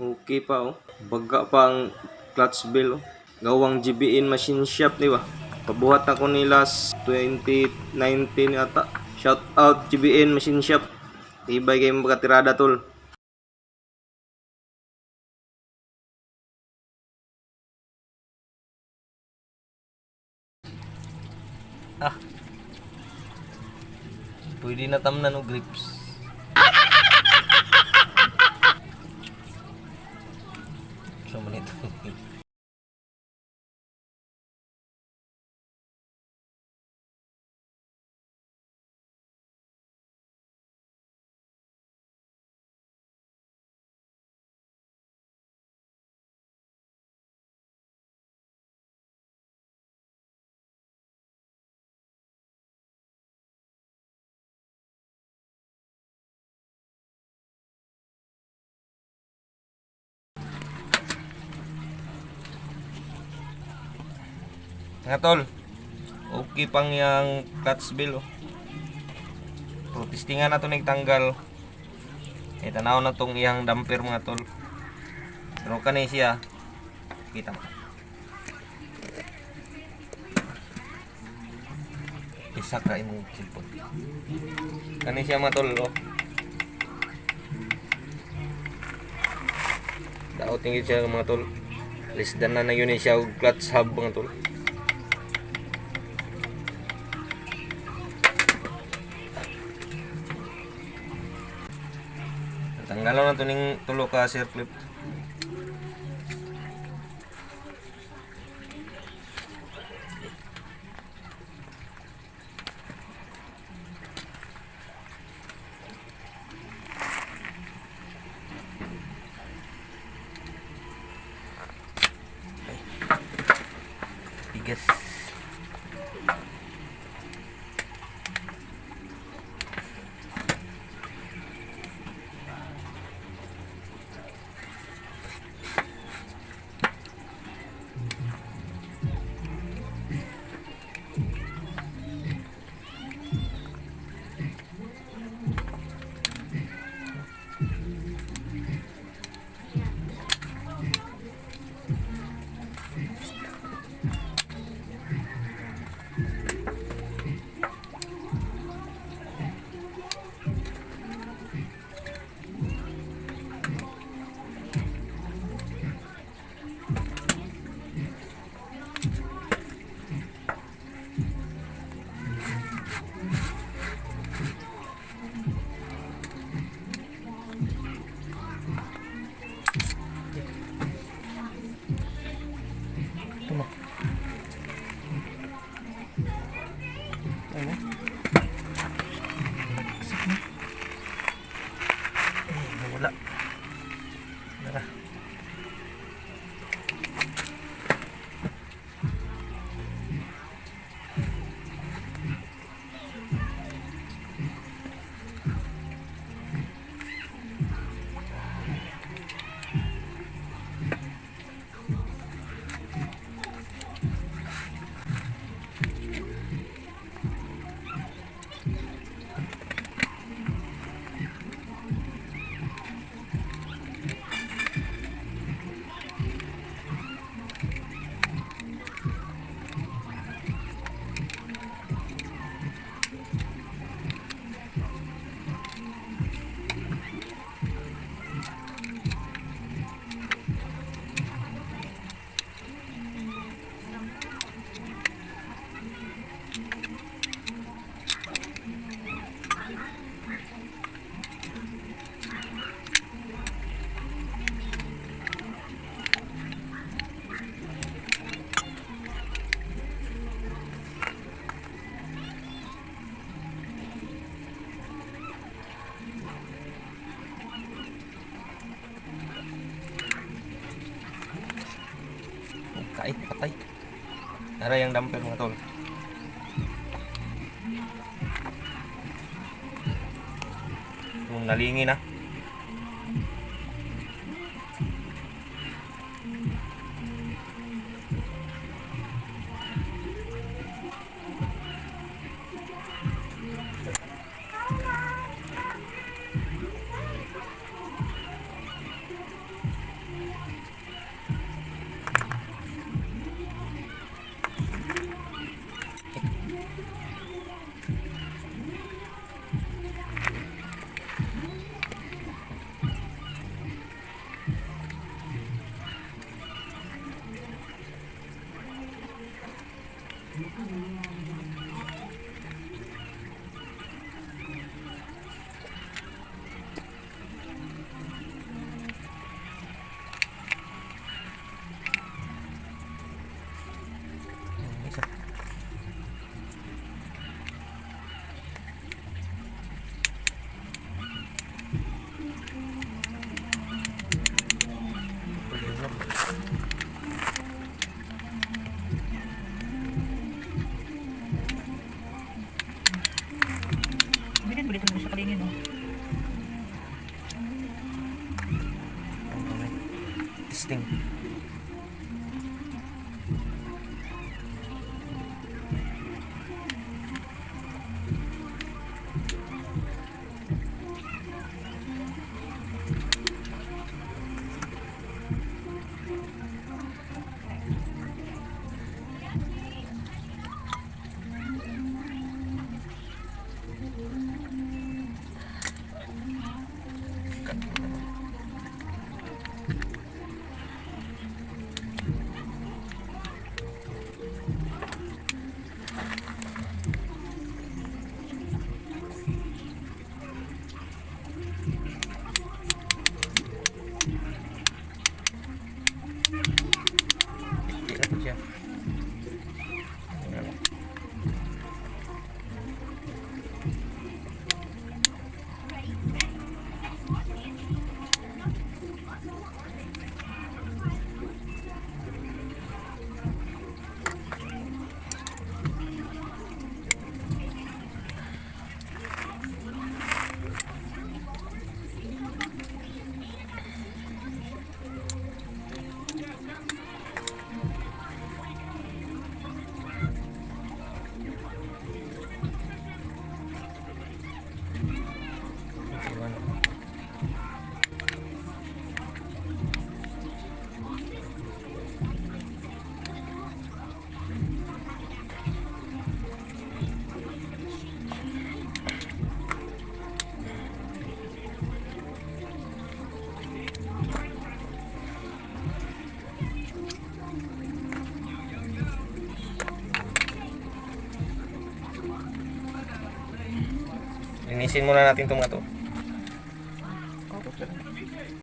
Okay pa oh. Baga pa ang clutch bell oh. Gawang GBN machine shop, di ba? Pabuhat ako ni last 2019 ata. Shout out GBN machine shop. Tibay kayo mga tirada tol. Ah, pwede na tamnan og grips. So man ito. Nga tol, okay pang yang clutch bell oh. So, testingan na ito nagtanggal. Tanaw na itong iyang damper mga tol. Pero kanay siya, kita mo. Isa ka imong cellphone. Kanay siya mga tol oh. Daot tingin siya mga tol. Less than na yun siya clutch hub mga tol. Tanggalan na ito ng tulo ka circlip. Tigas. Wala. Tara. Kait, patay. Nara yung damper mga tol. Yung nalingi na. Isa. Bilit mo sa kalingin, no? Testing. Tira po siya. Ayan. Linisin muna natin itong mga to. Okay.